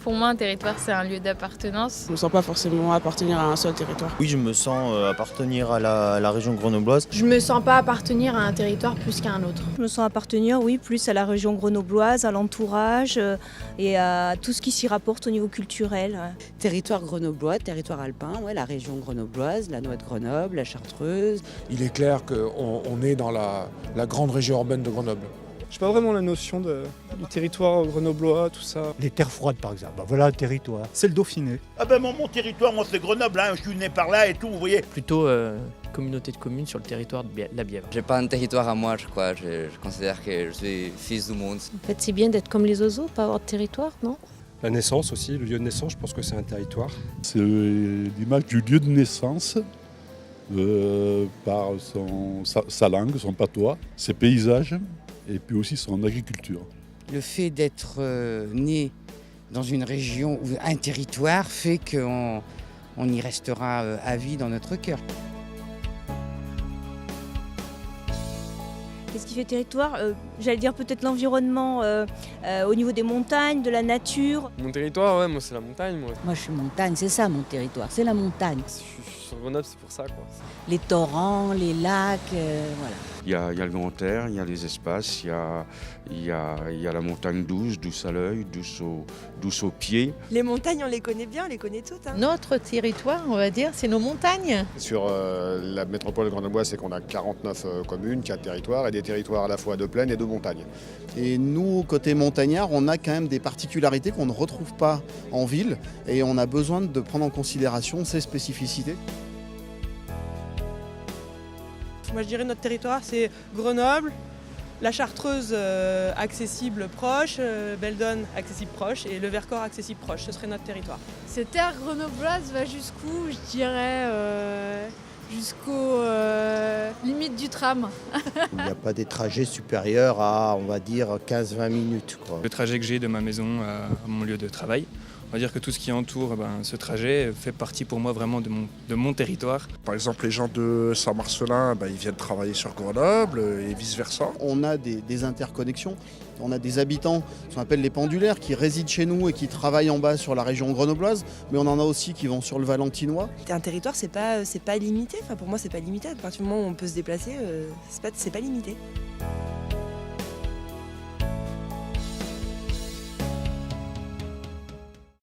Pour moi, un territoire, c'est un lieu d'appartenance. Je me sens pas forcément appartenir à un seul territoire. Oui, je me sens appartenir à la région grenobloise. Je me sens pas appartenir à un territoire plus qu'à un autre. Je me sens appartenir, oui, plus à la région grenobloise, à l'entourage et à tout ce qui s'y rapporte au niveau culturel. Territoire grenoblois, territoire alpin, ouais, la région grenobloise, la noix de Grenoble, la Chartreuse. Il est clair qu'on est dans la grande région urbaine de Grenoble. Je n'ai pas vraiment la notion du territoire grenoblois, tout ça. Les terres froides par exemple, voilà un territoire. C'est le Dauphiné. Ah ben mon territoire, moi c'est Grenoble, hein. Je suis né par là et tout, vous voyez. Plutôt communauté de communes sur le territoire de la Bièvre. J'ai pas un territoire à moi, je crois. Je considère que je suis fils du monde. En fait, c'est bien d'être comme les oiseaux, pas avoir de territoire, non ? La naissance aussi, le lieu de naissance, je pense que c'est un territoire. C'est l'image du lieu de naissance par sa langue, son patois, ses paysages et puis aussi son agriculture. Le fait d'être né dans une région ou un territoire fait qu'on y restera à vie dans notre cœur. Qu'est-ce qui fait territoire ? J'allais dire peut-être l'environnement au niveau des montagnes, de la nature. Mon territoire, ouais, moi c'est la montagne. Moi je suis montagne, c'est ça mon territoire, c'est la montagne. Je suis sur Grenoble, c'est pour ça, quoi. Les torrents, les lacs, voilà. Il y a le grand air, il y a les espaces, il y a la montagne douce à l'œil, douce aux pieds. Les montagnes, on les connaît bien, on les connaît toutes. Notre territoire, on va dire, c'est nos montagnes. Sur la métropole grenobloise, c'est qu'on a 49 communes, 4 territoires, et des territoires à la fois de plaine et de montagne. Et nous, côté montagnard, on a quand même des particularités qu'on ne retrouve pas en ville, et on a besoin de prendre en considération ces spécificités. Moi je dirais notre territoire c'est Grenoble, la Chartreuse accessible proche, Beldon accessible proche et le Vercors accessible proche, ce serait notre territoire. Cette terre grenobloise va jusqu'où ? Je dirais jusqu'aux limites du tram. Il n'y a pas des trajets supérieurs à, on va dire, 15-20 minutes, quoi. Le trajet que j'ai de ma maison à mon lieu de travail, on va dire que tout ce qui entoure ce trajet fait partie pour moi vraiment de mon territoire. Par exemple, les gens de Saint-Marcelin, ils viennent travailler sur Grenoble et vice-versa. On a des interconnexions. On a des habitants, ce qu'on appelle les pendulaires, qui résident chez nous et qui travaillent en bas sur la région grenobloise, mais on en a aussi qui vont sur le Valentinois. Un territoire c'est pas limité, enfin pour moi c'est pas limité, à partir du moment où on peut se déplacer, c'est pas limité.